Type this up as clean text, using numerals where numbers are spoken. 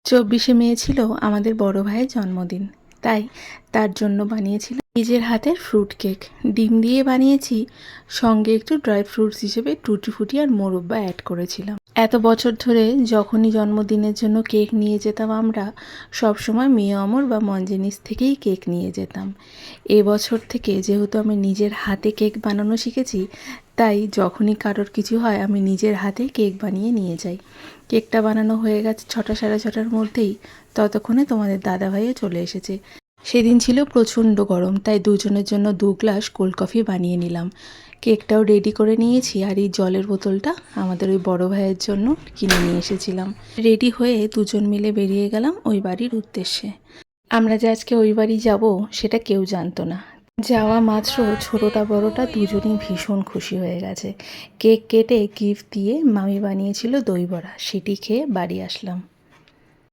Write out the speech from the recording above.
24শে মে ছিল আমাদের বড় ভাইয়ের জন্মদিন, তাই তার জন্য বানিয়েছিলাম নিজের হাতের ফ্রুট কেক। ডিম দিয়ে বানিয়েছি, সঙ্গে একটু ড্রাই ফ্রুটস হিসেবে টুটি ফুটি আর মোরব্বা অ্যাড করেছিলাম। এত বছর ধরে যখনই জন্মদিনের জন্য কেক নিয়ে যেতাম আমরা, সবসময় মেয়ে অমর বা মঞ্জেনিস থেকেই কেক নিয়ে যেতাম। এবছর থেকে যেহেতু আমি নিজের হাতে কেক বানানো শিখেছি, তাই যখনই কারোর কিছু হয় আমি নিজের হাতে কেক বানিয়ে নিয়ে যাই। কেকটা বানানো হয়ে গেছে 6টা সাড়ে 6টার মধ্যেই, ততক্ষণে তোমাদের দাদাভাইও চলে এসেছে। সেদিন ছিল প্রচণ্ড গরম, তাই দুজনের জন্য 2 গ্লাস কোল্ড কফি বানিয়ে নিলাম। কেকটাও রেডি করে নিয়েছি, আর এই জলের বোতলটা আমাদের ওই বড় ভাইয়ের জন্য কিনে নিয়ে এসেছিলাম। রেডি হয়ে দুজন মিলে বেরিয়ে গেলাম ওই বাড়ির উদ্দেশ্যে। আমরা যে আজকে ওই বাড়ি যাব সেটা কেউ জানতো না। যাওয়া মাত্র ছোটটা বড়টা দুজনেই ভীষণ খুশি হয়ে গেছে। কেক কেটে গিফট দিয়ে মামি বানিয়েছিল দই বড়া, সেটি খেয়ে বাড়ি আসলাম।